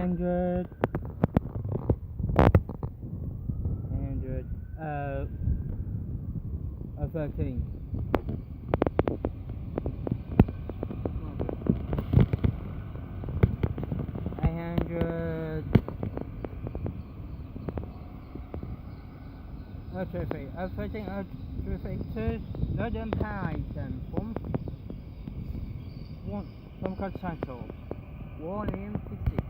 800, 13. 800, traffic, 13, traffic to London Paddington from Cardiff Central, 1 in 60.